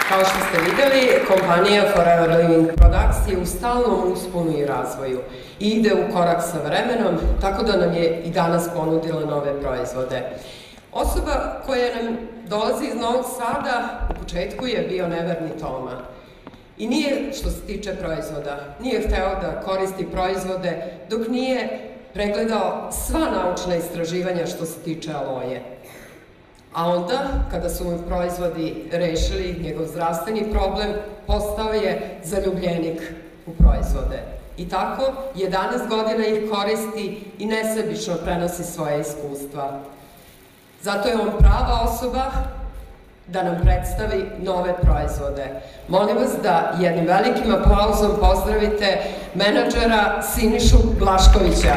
Kao što ste videli, kompanija Forever Living Products je u stalnom usponu i razvoju i ide u korak sa vremenom, tako da nam je i danas ponudila nove proizvode. Osoba koja nam dolazi iz Novog Sada u početku je bio neverni Toma. I nije, što se tiče proizvoda, nije hteo da koristi proizvode dok nije pregledao sva naučna istraživanja što se tiče aloje. A onda, kada su mu proizvodi rešili njegov zdravstveni problem, postao je zaljubljenik u proizvode. I tako, 11 godina ih koristi i nesebično prenosi svoje iskustva. Zato je on prava osoba da nam predstavi nove proizvode. Molim vas da jednim velikim aplauzom pozdravite menadžera Sinišu Blaškovića.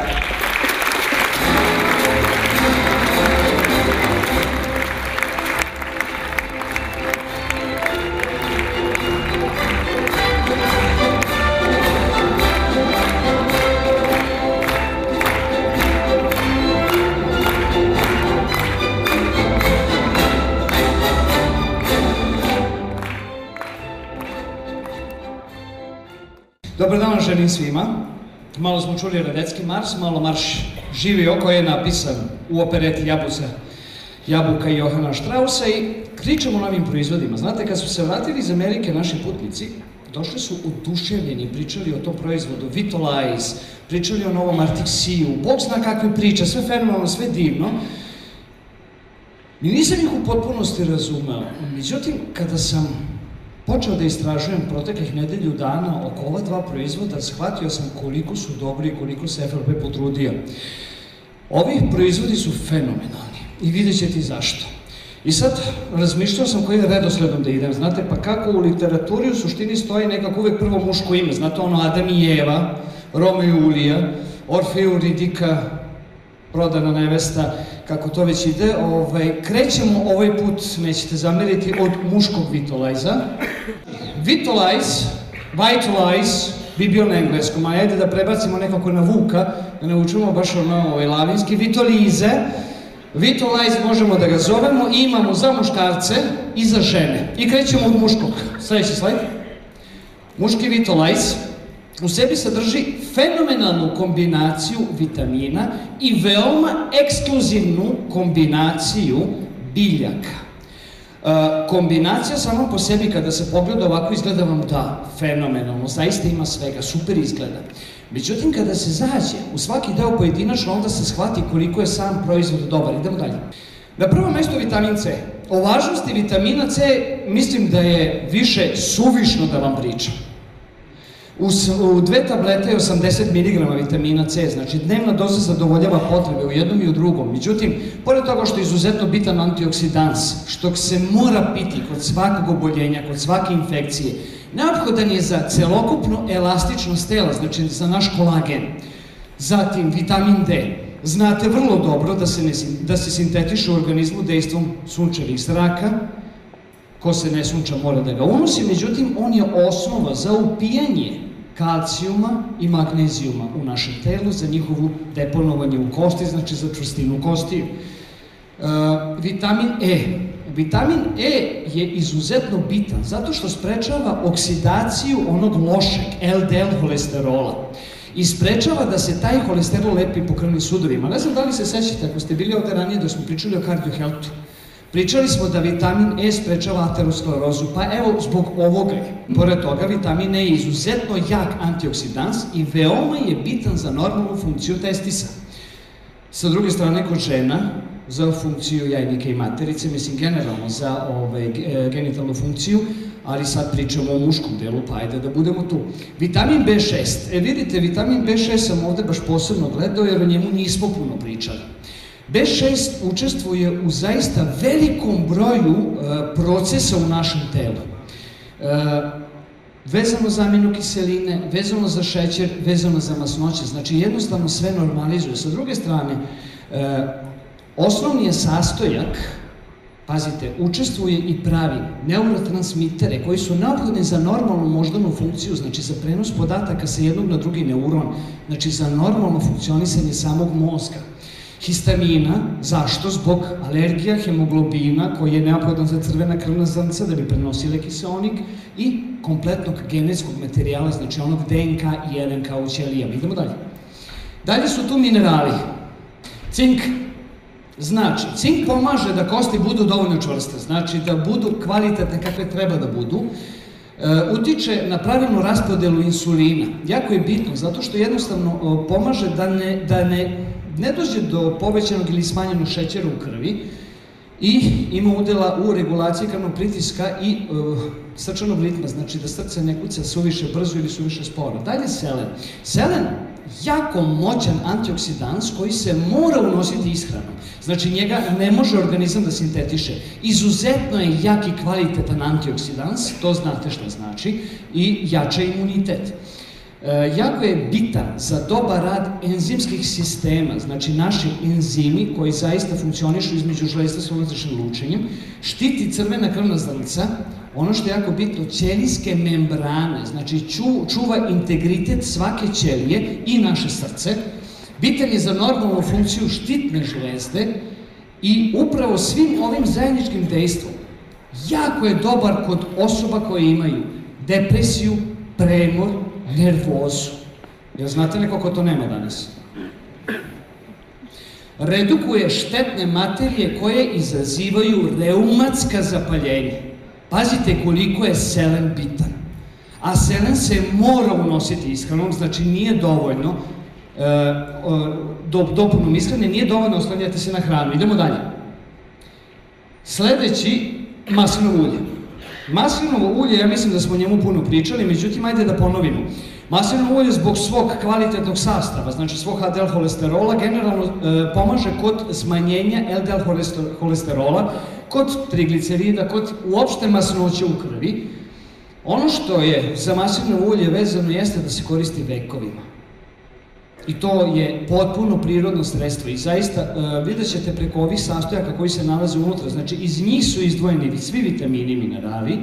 Dobar dan želim svima. Malo smo čuli Radecki Mars, malo Marš živio koji je napisan u opereti Jabuka i Johana Strausa i pričamo o novim proizvodima. Znate, kad su se vratili iz Amerike naši putnici, došli su oduševljeni, pričali o tom proizvodu Vitalize, pričali o novom Artixiju, Bog zna kakve priče, sve fenomenalno, sve divno. I nisam ih u potpunosti razumeo. Međutim, kada sam počeo da istražujem proteklih nedelju dana oko ova dva proizvoda, shvatio sam koliko su dobri i koliko se FLP potrudio. Ovi proizvodi su fenomenalni i vidjet ćete zašto. I sad razmišljao sam kojim redosledom da idem, znate, pa kako u literaturi u suštini stoji nekako uvek prvo muško ime, znate ono Adam i Eva, Romeo i Julija, Orfej i Euridika, prodana nevesta, kako to već ide. Krećemo ovaj put, nećete zameriti, od muškog Vitalize-a. Vitalize, bi bio na engleskom, a ajde da prebacimo nekako na Vuka, da ne učimo baš ono latinski. Vitalize možemo da ga zovemo i imamo za muškarce i za žene. I krećemo od muškog. Sljedeći slajd. Muški Vitalize u sebi sadrži fenomenalnu kombinaciju vitamina i veoma ekskluzivnu kombinaciju biljaka. Kombinacija sama po sebi, kada se pogleda ovako, izgleda vam da, fenomenalno, zaista ima svega, super izgleda. Međutim, kada se zađe u svaki deo pojedinačno, onda se shvati koliko je sam proizvod dobar. Idemo dalje. Na prvom mestu vitamin C. O važnosti vitamina C mislim da je više suvišno da vam pričam. U 2 tablete je 80 mg vitamina C, znači dnevna doza zadovoljava potrebe u jednom i u drugom. Međutim, pored toga što je izuzetno bitan antioksidans, što se mora piti kod svakog oboljenja, kod svake infekcije, neophodan je za celokupnu elastičnost tela, znači za naš kolagen. Zatim, vitamin D. Znate vrlo dobro da se sintetiše u organizmu dejstvom sunčevih zraka. Ko se ne sunča mora da ga unosi, međutim, on je osnova za upijanje kalcijuma i magnezijuma u našem telu, za njihovu deponovanje u kosti, znači za čvrstinu kostiju. Vitamin E. Vitamin E je izuzetno bitan zato što sprečava oksidaciju onog lošeg LDL holesterola i sprečava da se taj holesterol lepi po krvnim sudovima. Ne znam da li se sećate, ako ste bili ovde ranije da smo pričali o cardioheltu. Pričali smo da vitamin E sprečava aterosklerozu, pa evo zbog ovoga je. Pored toga, vitamin E je izuzetno jak antioksidans i veoma je bitan za normalnu funkciju testisa. Sa druge strane, kod žena, za funkciju jajnika i materice, mislim generalno za genitalnu funkciju, ali sad pričamo o muškom delu, pa ajde da budemo tu. Vitamin B6. Vidite, vitamin B6 sam ovde baš posebno gledao jer o njemu nismo puno pričali. B6 učestvuje u zaista velikom broju procesa u našem telu. Vezano za aminokiseline, vezano za šećer, vezano za masnoće, znači jednostavno sve normalizuje. Sa druge strane, osnovni je sastojak, pazite, učestvuje i pravi neurotransmitere koji su neophodni za normalnu moždanu funkciju, znači za prenos podataka sa jednog na drugi neuron, znači za normalno funkcionisanje samog mozga. Histamina, zašto? Zbog alergija, hemoglobina koji je neophodan za crvena krvna zrnca da bi prenosile kiseonik i kompletnog genetskog materijala, znači onog DNK i RNK u ćelijama. Idemo dalje. Dalje su tu minerali. Cink. Znači, cink pomaže da kosti budu dovoljno čvrste, znači da budu kvalitetne kakve treba da budu. Utiče na pravilnu raspodelu insulina. Jako je bitno, zato što jednostavno pomaže da ne dođe do povećanog ili smanjenog šećera u krvi i ima udela u regulaciji krvnog pritiska i srčanog ritma, znači da srce ne kuca suviše brzo ili suviše sporo. Dalje selen. Selen, jako moćan antioksidans koji se mora unositi ishranom. Znači njega ne može organizam da sintetiše. Izuzetno je jak i kvalitetan antioksidans, to znate šta znači, i jača imunitet. Jako je bitan za dobar rad enzimskih sistema, znači naši enzimi koji zaista funkcionišu između žlezda sa unutrašnjim lučenjem, štiti crvena krvna zrnca, ono što je jako bitno, ćelijske membrane, znači čuva integritet svake ćelije i naše srce, bitan je za normalnu funkciju štitne žlezde i upravo svim ovim zajedničkim dejstvom jako je dobar kod osoba koje imaju depresiju, premor, nervozu. Jel znate neko ko to nema danas? Redukuje štetne materije koje izazivaju reumatska zapaljenja. Pazite koliko je selen bitan. A selen se mora unositi ishranom, znači nije dovoljno dopunom ishrane, nije dovoljno oslanjati se na hranu. Idemo dalje. Sledeći, maslinovo ulje. Maslinovo ulje, ja mislim da smo o njemu puno pričali, međutim, ajde da ponovimo. Maslinovo ulje zbog svog kvalitetnog sastava, znači svog HDL holesterola, generalno pomaže kod smanjenja LDL holesterola, kod triglicerida, kod uopšte masnoće u krvi. Ono što je za maslinovo ulje vezano jeste da se koristi vekovima. I to je potpuno prirodno sredstvo i zaista vidjet ćete preko ovih sastojaka koji se nalaze unutra, znači iz njih su izdvojeni svi vitamini i minerali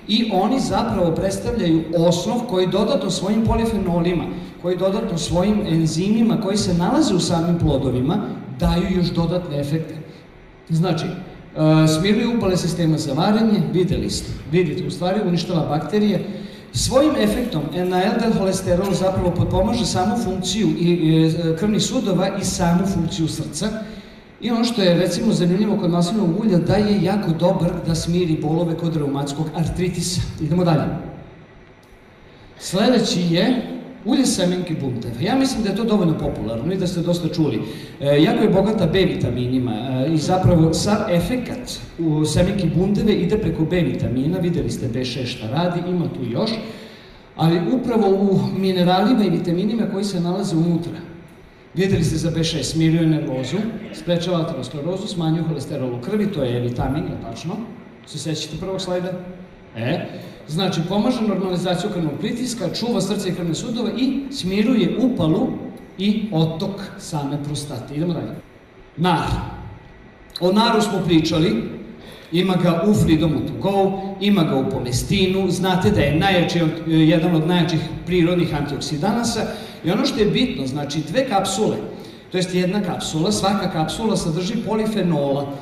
i oni zapravo predstavljaju osnov koji dodatno svojim polifenolima, koji dodatno svojim enzimima koji se nalaze u samim plodovima daju još dodatne efekte. Znači, smiruju upale sistema za varenje, vidite, u stvari uništava bakterije. Svojim efektom na LDL holesterol zapravo potpomaže samu funkciju krvnih sudova i samu funkciju srca. I ono što je recimo zanimljivo kod maslinovog ulja da je jako dobar da smiri bolove kod reumatskog artritisa. Idemo dalje. Sledeći je ulje semenki bunteva. Ja mislim da je to dovoljno popularno i da ste dosta čuli. Jako je bogata B vitaminima i zapravo sav efekat u semenki bunteve ide preko B vitamina, videli ste B6 šta radi, ima tu još, ali upravo u mineralima i vitaminima koji se nalaze unutra. Videli ste za B6, smiruje nervozu, sprečava aterosklerozu, smanjuje holesterol u krvi, to je vitamin, je tačno. Se sećate prvog slajda? Znači, pomaže normalizaciju krvnog pritiska, čuva srce i krvne sudove i smiruje upalu i otok same prostate. Idemo dalje. Nar. O naru smo pričali, ima ga u Freedomu to go, ima ga u pomestinu, znate da je jedan od najjačih prirodnih antioksidanasa i ono što je bitno, znači dve kapsule, to jest jedna kapsula, svaka kapsula sadrži polifenola,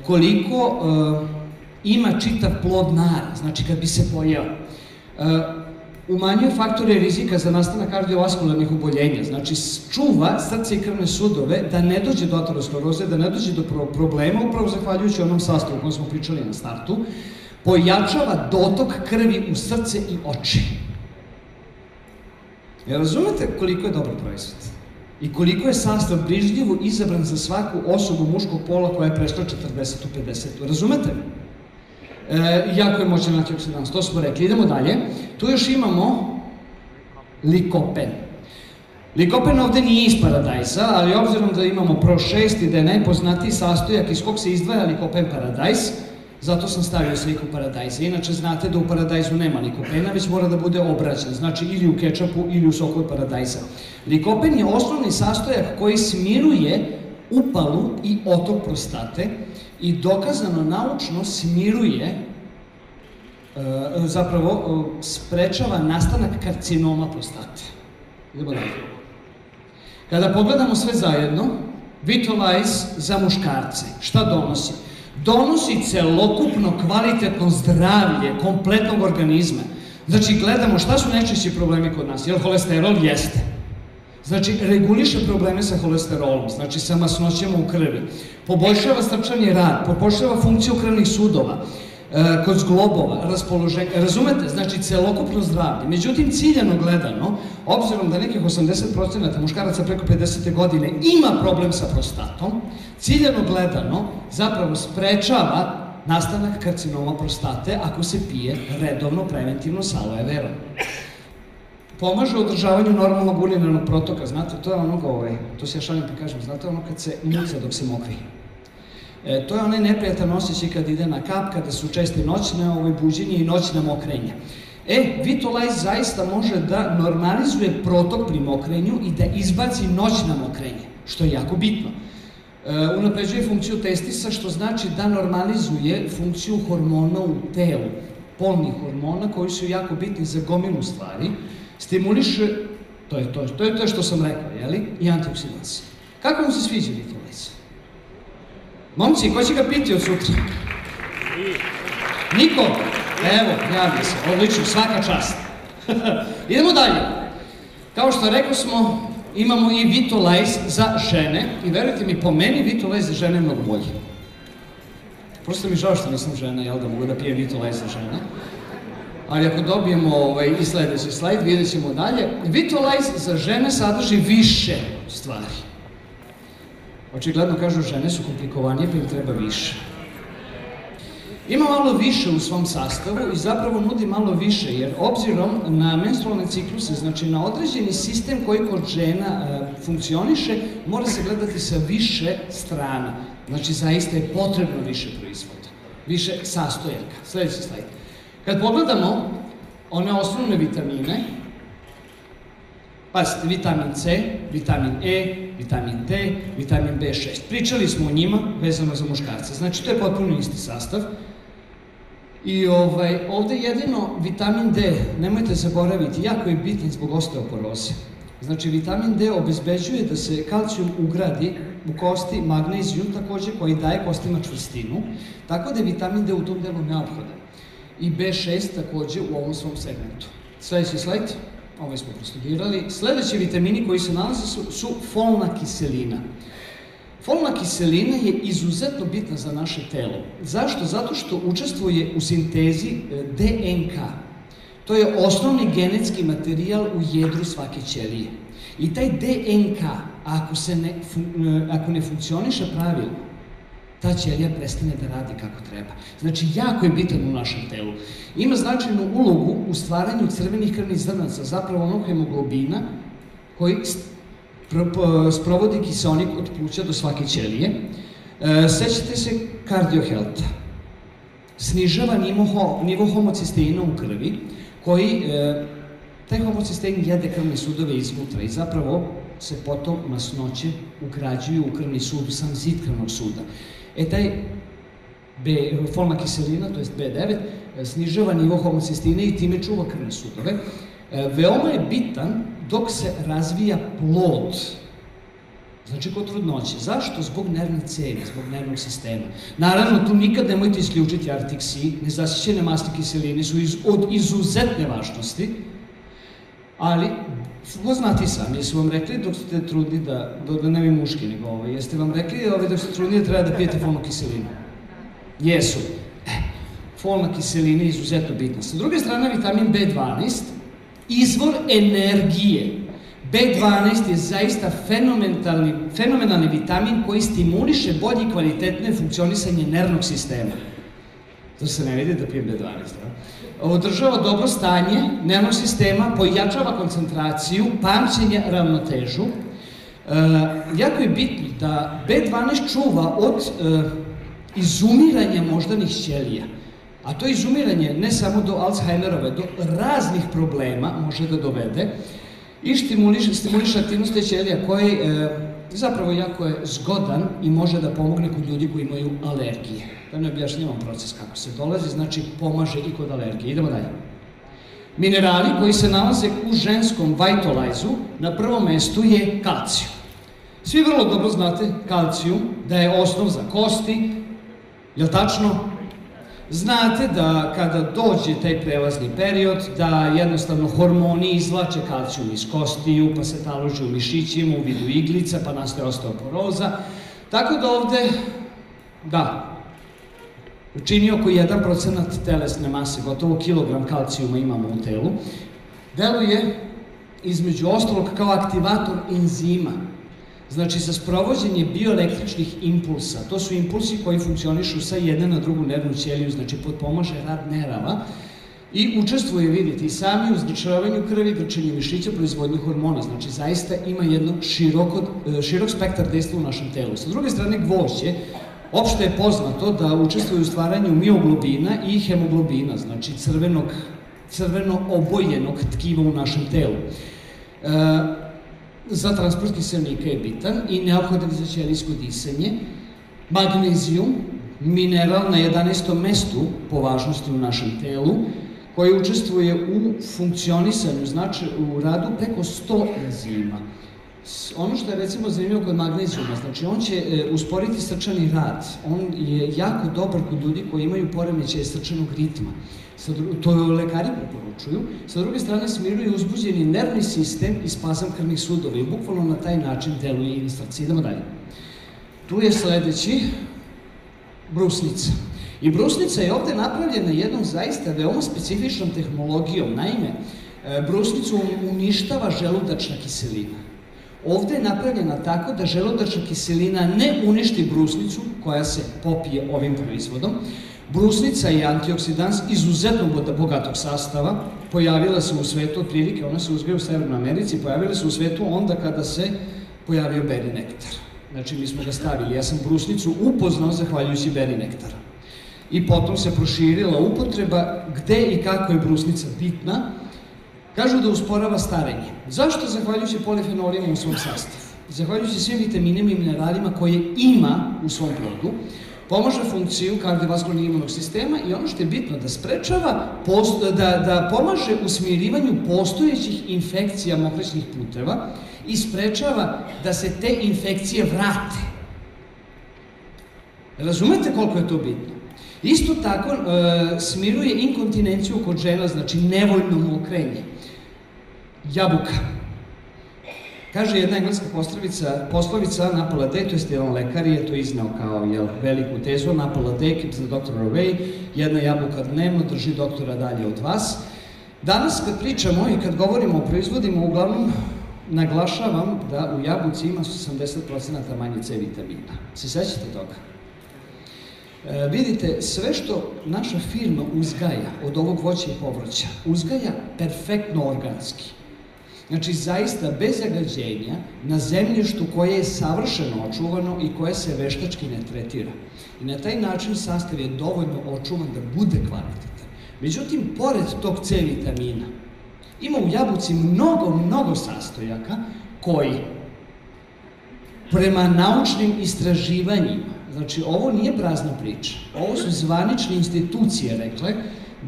koliko ima čitav plod nara, znači kad bi se pojeo. Umanjuje faktore rizika za nastanak kardiovaskularnih oboljenja, znači čuva srce i krvne sudove da ne dođe do ateroskleroze, da ne dođe do problema, upravo zahvaljujući onom sastavu o kojem smo pričali na startu, pojačava dotok krvi u srce i oči. Razumete koliko je dobar proizvod? I koliko je sastav brižljivo izabran za svaku osobu muškog pola koja je prešla 40 u 50. Razumete? Jako je moćan antioksidans, to smo rekli. Idemo dalje. Tu još imamo likopen. Likopen ovde nije iz paradajza, ali obzirom da imamo Pro6 i da je najpoznatiji sastojak iz kog se izdvaja likopen paradajz, zato sam stavio sliku paradajza. Inače, znate da u paradajzu nema likopena, već mora da bude obrađen, znači ili u kečapu ili u soku od paradajza. Likopen je osnovni sastojak koji smiruje upalu i otok prostate i dokazano naučno smiruje, zapravo sprečava nastanak karcinoma prostate. Idemo dalje. Kada pogledamo sve zajedno, Vitalize za muškarce. Šta donosi? Donosi celokupno kvalitetno zdravlje kompletnog organizma. Znači, gledamo šta su najčešći problemi kod nas. Jel holesterol? Jeste. Znači, reguliše probleme sa holesterolom, znači sa masnoćama u krvi. Poboljšava srčani rad, poboljšava funkciju krvnih sudova, kod zglobova, raspoloženja. Razumete? Znači, celokupno zdravlje. Međutim, ciljano gledano, obzirom da nekih 80% muškaraca preko 50. godine ima problem sa prostatom, ciljano gledano zapravo sprečava nastanak karcinoma prostate ako se pije redovno, preventivno sa aloe verom. Pomaže u održavanju normalnog urinarnog protoka, znate, to je onoga, to se ja šalim pa kažem, znate ono kad se muca dok se mokri. To je onaj neprijatan osjećaj kad ide na kap, kada su česte noćne buđenje i noćna mokrenja. Vitalize zaista može da normalizuje protok pri mokrenju i da izbaci noćna mokrenja, što je jako bitno. Unapređuje funkciju testisa, što znači da normalizuje funkciju hormona u telu, polnih hormona koji su jako bitni za gomilu stvari, stimuliše, to je to što sam rekao, jeli, i antioksidansi. Kako mu se sviđa Vitalize? Momci, ko će ga piti od sutra? Niko? Evo, javlja se, odlično, svaka čast. Idemo dalje. Kao što rekao smo, imamo i Vitalize za žene i verujte mi, po meni Vitalize za žene je mnogo bolje. Prosto mi žao što nisam žena, jel da mogu da pijem Vitalize za žene. Ali ako dobijemo i sledeći slajd, vidjet ćemo dalje. Vitalize za žene sadrži više stvari. Očigledno kažu žene su komplikovanije pa im treba više. Ima malo više u svom sastavu i zapravo nudi malo više, jer obzirom na menstrualne cikluse, znači na određeni sistem koji kod žena funkcioniše, mora se gledati sa više strana. Znači zaista je potrebno više proizvoda, više sastojaka. Sledeći slajd. Kad pogledamo one osnovne vitamine, pazite, vitamin C, vitamin E, vitamin D, vitamin B6. Pričali smo o njima vezano za muškarce, znači to je potpuno isti sastav. I ovde jedino vitamin D, nemojte zaboraviti, jako je bitan zbog osteoporoze. Znači vitamin D obezbeđuje da se kalcijum ugradi u kosti, magnezijum takođe koji daje kostima čvrstinu, tako da je vitamin D u tom delu neophodan. I B6 takođe u ovom svom segmentu. Sledeći slajd, ovo smo prostudirali. Sledeći vitamini koji se nalaze su folna kiselina. Folna kiselina je izuzetno bitna za naše telo. Zašto? Zato što učestvuje u sintezi DNK. To je osnovni genetski materijal u jedru svake ćelije. I taj DNK, ako ne funkcioniše pravilno, ta ćelija prestane da radi kako treba. Znači, jako je bitan u našem telu. Ima značajnu ulogu u stvaranju crvenih krvnih zrnaca, zapravo onog hemoglobina koji sprovodi kiseonik od pluća do svake ćelije. Sećate se KardioHealth-a. Snižava nivo homocisteina u krvi, koji, taj homocistein jede krvne sudove iznutra i zapravo se potom masnoće ugrađuju u krvni sud, u sam zid krvnog suda. Taj folna kiselina, to je B9, snižava nivo homocisteina i time čuva krvne sudove. Veoma je bitan dok se razvija plod, znači kod trudnoće. Zašto? Zbog nervne cevi, zbog nervnog sistema. Naravno, tu nikad nemojte isključiti Arctic Sea, nezasićene masne kiseline su od izuzetne važnosti, ali znate i sami, jesu vam rekli dok ste trudni da ne bi muški nego jeste vam rekli dok ste trudni da treba da pijete folnu kiselinu? Jesu. Folna kiselina je izuzetno bitna. Sa druge strane, vitamin B12, izvor energije. B12 je zaista fenomenalni vitamin koji stimuliše bolje i kvalitetne funkcionisanje nervnog sistema. To se ne vidi da pijem B12, održava dobro stanje nervnog sistema, pojačava koncentraciju, pamćenje, ravnotežu. Jako je bitno da B12 čuva od izumiranja moždanih ćelija. A to izumiranje ne samo do Alzheimerove, do raznih problema može da dovede i stimuliše aktivnost te ćelija koji zapravo jako je zgodan i može da pomogne kod ljudi koji imaju alergije. Da ne objašnjavam proces kako se dolazi, znači pomaže i kod alergije. Idemo dalje. Minerali koji se nalaze u ženskom Vitalize-u na prvom mestu je kalcijum. Svi vrlo dobro znate kalcijum, da je osnov za kosti, je li tačno? Znate da kada dođe taj prelazni period, da jednostavno hormoni izvlače kalcijum iz kostiju, pa se talože u mišićima u vidu iglica, pa nastaje osteoporoza. Tako da ovde, da, čini oko 1% telesne mase, gotovo kilogram kalcijuma imamo u telu, deluje između ostalog kao aktivator enzima, znači za sprovođenje bioelektričnih impulsa. To su impulsi koji funkcionišu sa jedne na drugu nervnu ćeliju, znači potpomaže rad nerava i učestvuje, vidite, i sami u zračavanju krvi, grčenju mišića, proizvodnju hormona. Znači zaista ima jedno širok spektar dejstva u našem telu. Sa druge strane, gvožđe, opšte je poznato da učestvuje u stvaranju mioglobina i hemoglobina, znači crveno obojenog tkiva u našem telu. Za transport kiseonika je bitan i neophodan za ćelijsko disanje. Magnezijum, mineral na 11. mestu po važnosti u našem telu, koji učestvuje u funkcionisanju, znači u radu preko 100 enzima. Ono što je recimo zanimljivo kod magnezijuma, znači on će usporiti srčani rad, on je jako dobar kod ljudi koji imaju poremećaje srčanog ritma. To lekari preporučuju. Sa druge strane, smiruje uzbuđeni nervni sistem i spazam krvnih sudova i bukvalno na taj način deluje i srce. Idemo dalje. Tu je sledeći brusnica. I brusnica je ovde napravljena jednom zaista veoma specifičnom tehnologijom. Naime, brusnicu uništava želudačna kiselina. Ovde je napravljena tako da želudačna kiselina ne uništi brusnicu koja se popije ovim proizvodom. Brusnica je antioksidans izuzetno bogatog sastava, pojavila se u svetu otprilike, ona se uzgaja u Severnoj Americi, pojavila se u svetu onda kada se pojavio beri nektar. Znači mi smo ga stavili, ja sam brusnicu upoznao zahvaljujući beri nektara. I potom se proširila upotreba gde i kako je brusnica bitna. Kažu da usporava starenje. Zašto? Zahvaljujući polifenolima u svom sastavu. Zahvaljujući svim vitaminima i mineralima koje ima u svom plodu, pomaže funkciju kardiovaskularnog imunog sistema i ono što je bitno, da sprečava, da pomaže u smirivanju postojećih infekcija mokraćnih puteva i sprečava da se te infekcije vrate. Razumete koliko je to bitno? Isto tako smiruje inkontinenciju kod žena, znači nevoljno mokrenje. Jabuka. Kaže jedna engleska poslovica Napala Day, to je jedan lekar je to izneo kao veliku tezu, Napala Day keeps the doctor away, jedna jabuka dnevno drži doktora dalje od vas. Danas kad pričamo i kad govorimo o proizvodima, uglavnom naglašavam da u jabuci ima 80% manje C vitamina. Se sećate toga? Vidite, sve što naša firma uzgaja od ovog voća i povrća, uzgaja perfektno organski. Znači, zaista bez zagađenja, na zemljištu koje je savršeno očuvano i koje se veštački ne tretira. I na taj način sastav je dovoljno očuvan da bude kvalitetan. Međutim, pored tog C vitamina, ima u jabuci mnogo sastojaka koji, prema naučnim istraživanjima, znači ovo nije prazna priča, ovo su zvanične institucije rekle,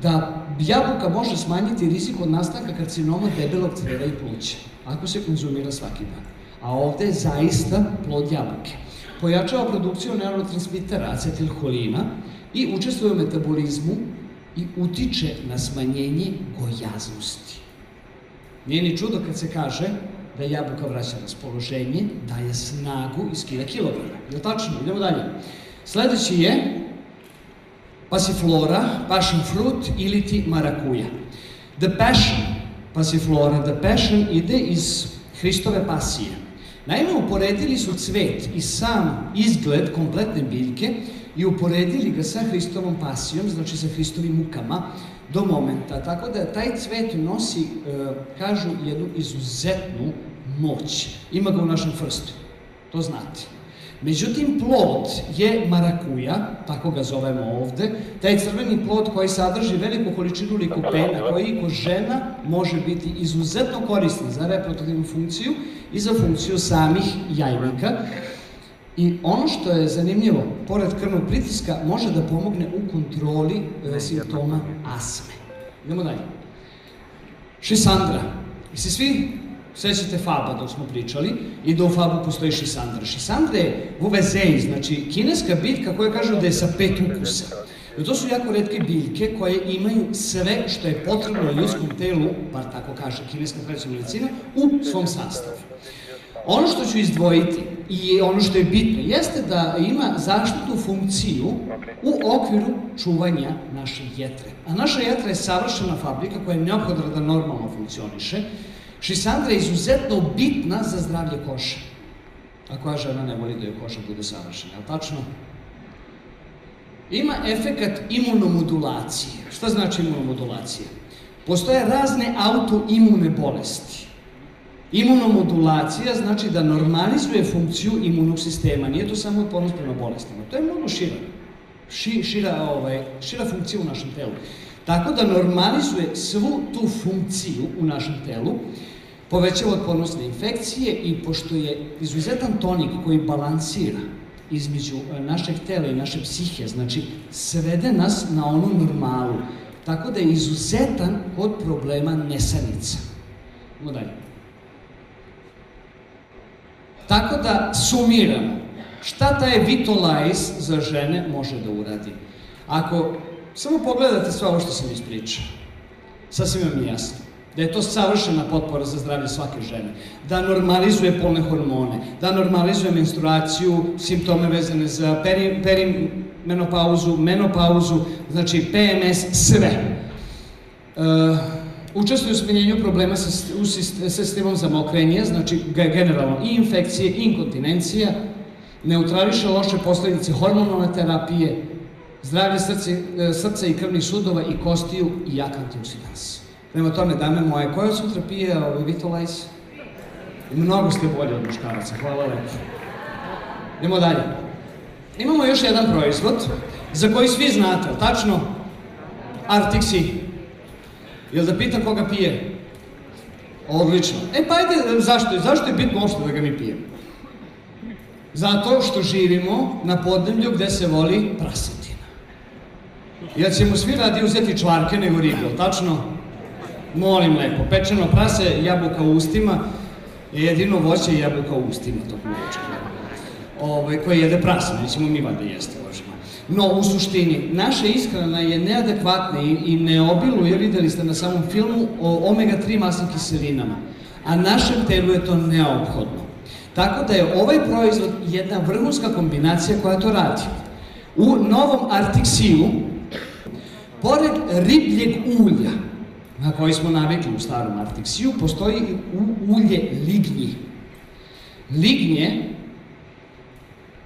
da jabuka može smanjiti rizik od nastanka karcinoma debelog creva i pluća, ako se konzumira svaki dan. A ovde je zaista plod jabuke. Pojačava produkciju neurotransmitera, acetilholina i učestvuje u metabolizmu i utiče na smanjenje gojaznosti. Nije ni čudo kad se kaže da jabuka vraća raspoloženje, daje snagu i skida kilograme. Je li tačno? Idemo dalje. Sledeći je pasiflora, passion fruit ili ti marakuja. The passion, pasiflora, the passion ide iz Hristove pasije. Naime, uporedili su cvet i sam izgled kompletne biljke i uporedili ga sa Hristovom pasijom, znači sa Hristovim mukama, do momenta. Tako da taj cvet nosi, kažu, jednu izuzetnu moć. Ima ga u našem frstu, to znate. Međutim, plod je marakuja, tako ga zovemo ovde, taj crveni plod koji sadrži veliku količinu likopena, koji kod žena može biti izuzetno koristan za reproduktivnu funkciju i za funkciju samih jajnika. I ono što je zanimljivo, pored krvnog pritiska, može da pomogne u kontroli simptoma asme. Idemo dalje. Šisandra. I se svi Sećate Faba dok smo pričali i da u Fabu postoji šisandra. Šisandra je vuvezej, znači kineska biljka koja kažu da je sa 5 ukusa. I to su jako retke biljke koje imaju sve što je potrebno ljudskom telu, bar tako kaže kineska tradicionalna medicina, u svom sastavu. Ono što ću izdvojiti i ono što je bitno jeste da ima zaštitnu funkciju u okviru čuvanja naše jetre. A naša jetra je savršena fabrika koja je neophodna da normalno funkcioniše. Šisandra je izuzetno bitna za zdravlje kože. A koja žena ne voli da joj koža bude savršena, je li tačno? Ima efekat imunomodulacije. Šta znači imunomodulacija? Postoje razne autoimune bolesti. Imunomodulacija znači da normalizuje funkciju imunog sistema. Nije to samo otpornost prema bolestima. To je mnogo šira funkcija u našem telu. Tako da normalizuje svu tu funkciju u našem telu, povećava otpornost na infekcije i pošto je izuzetan tonik koji balansira između našeg tela i naše psihe, znači svede nas na onu normalu. Tako da je izuzetan kod problema nesanica. Idemo dalje. Tako da sumiramo, šta taj Vitolize za žene može da uradi? Ako samo pogledate sve ovo što sam ispričao, sasvim vam je jasno da je to savršena potpora za zdravlje svake žene, da normalizuje polne hormone, da normalizuje menstruaciju, simptome vezane za perimenopauzu, menopauzu, znači PMS, sve. Učestvuje u smanjenju problema sa sistemom za mokrenje, znači generalno i infekcije, i inkontinencija, neutrališe loše posledice hormonalne terapije, zdravlje srca i krvnih sudova i kostiju i jak antioksidans. Prema tome, dame moje, koja od sutra pije Vitolize? Mnogo ste bolje od muškaraca, hvala lepo. Idemo dalje. Imamo još jedan proizvod za koji svi znate, tačno? Artixi. Jel da pitam koga pije? Odlično. Pa ajde, zašto je bitno uopšte da ga mi pijemo? Zato što živimo na podneblju gde se voli prasetina. Jel ćemo svi radi uzeti čvarke nego ribe, tačno? Molim lepo, pečeno prase, jabuka u ustima, jedino voće i jabuka u ustima tog mlečka. Koje jede prase, nećemo mi vada jesti, Božima. No, u suštini, naša ishrana je neadekvatna i ne obiluje, videli ste na samom filmu, o omega-3 masnim kiselinama. A našem telu je to neophodno. Tako da je ovaj proizvod jedna vrhunska kombinacija koja to radi. U novom Artixiju, pored ribljeg ulja, na koji smo navikli u starom Artixiju, postoji ulje lignji. Lignje,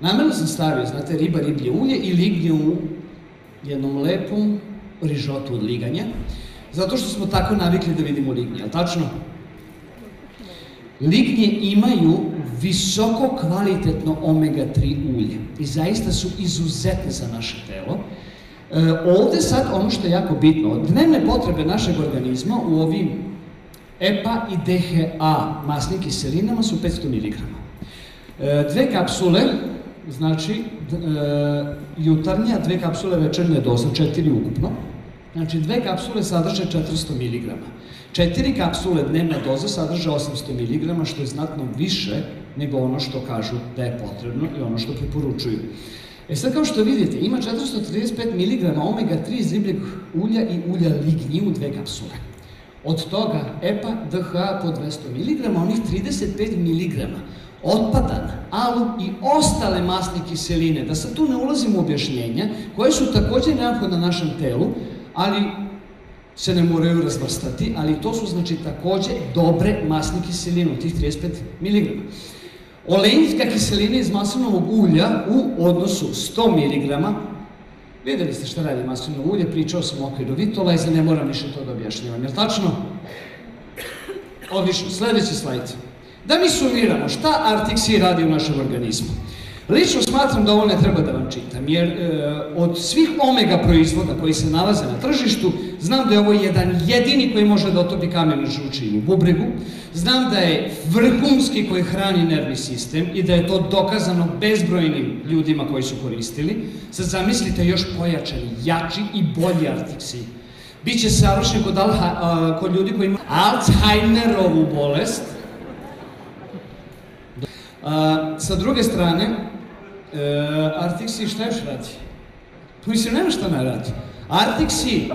namerno sam stavio, znate, riba, riblje ulje i lignje u jednom lepom rižotu od liganja, zato što smo tako navikli da vidimo lignje, ali tačno? Lignje imaju visoko kvalitetno omega-3 ulje i zaista su izuzetne za naše telo. Ovde sad, ono što je jako bitno, dnevne potrebe našeg organizma u ovim EPA i DHA masnim kiselinama su 500 mg. 2 kapsule, znači jutarnja, 2 kapsule večernja doza, 4 ukupno. Znači 2 kapsule sadrže 400 mg. 4 kapsule dnevna doza sadrže 800 mg, što je znatno više nego ono što kažu da je potrebno i ono što preporučuju. Sad kao što vidite, ima 435 mg omega-3 iz ribljeg ulja i ulja lignji u 2 kapsule. Od toga EPA, DHA po 200 mg, onih 35 mg otpadan, alu i ostale masne kiseline, da sad tu ne ulazimo u objašnjenja, koje su takođe neophodne na našem telu, ali se ne moraju razvrstati, ali to su znači takođe dobre masne kiseline, tih 35 mg. Olejinska kiselina iz maslinovog ulja u odnosu 100 mg. Videli ste šta radi maslinovo ulje, pričao sam o okviru Vitolize, ne moram više to da objašnjavam, je li tačno? Odlično, sledeći slajd. Da mi sumiramo šta Artixi radi u našem organizmu. Lično smatram da ovo ne treba da vam čitam, jer od svih omega proizvoda koji se nalaze na tržištu, znam da je ovo jedan jedini koji može da otopi kamen u žuči i u bubregu, znam da je vrhunski koji hrani nervni sistem i da je to dokazano bezbrojnim ljudima koji su koristili. Sad zamislite još pojačani, jači i bolji Artixi. Biće savršen kod ljudi koji imaju Alzheimerovu bolest, Sa druge strane, Artixi šta još radi? Mislim, nema šta ne radi. Artixi,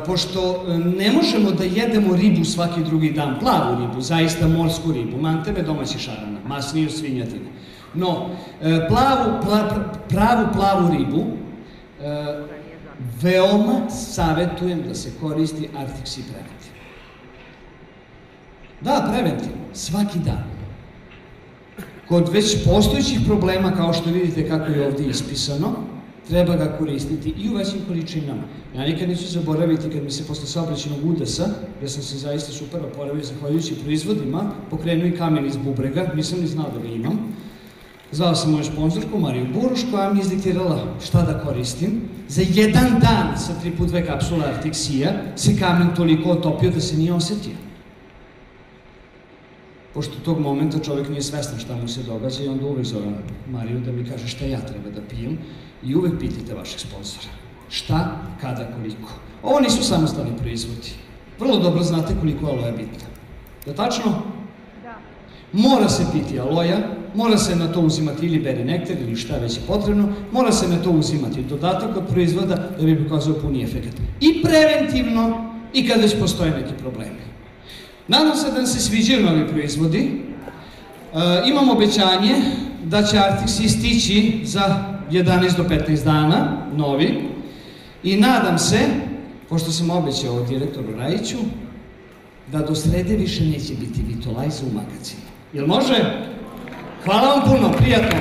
pošto ne možemo da jedemo ribu svaki drugi dan, plavu ribu, zaista morsku ribu, manteve domaći šarana, masniju svinjatine. No, pravu plavu ribu, veoma savjetujem da se koristi Artixi preventivno. Da, preventivno, svaki dan. Kod već postojećih problema, kao što vidite kako je ovdje ispisano, treba ga koristiti i u većim količinama. Ja nikad neću zaboraviti kad mi se posle saobraćajnog udesa, gdje sam se zaista super oporavio zahvaljujući proizvodima, pokrenuo i kamen iz bubrega, nisam ni znao da ga imam. Zvao sam moju sponzorku Mariju Buruš, koja mi izdiktirala šta da koristim. Za jedan dan sa 3x2 kapsula Artixija se kamen toliko otopio da se nije osetio. Pošto tog momenta čovjek nije svestan šta mu se događa i onda uvek zovem Mariju da mi kaže šta ja treba da pijem i uvek pitajte vašeg sponzora. Šta, kada, koliko. Ovo nisu samostalni proizvodi. Vrlo dobro znate koliko aloja je bitna. Je tačno? Da. Mora se piti aloja, mora se na to uzimati ili beri nektar ili šta već je potrebno, mora se na to uzimati dodatak od proizvoda da bi pokazao puni efekt. I preventivno i kad već postoje neki problemi. Nadam se da nam se sviđaju novi proizvodi. Imam obećanje da će Artixi stići za 11 do 15 dana, novi. I nadam se, pošto sam obećao direktoru Rajiću, da do srede više neće biti Vitolajza u magazinu. Jel može? Hvala vam puno, prijatno.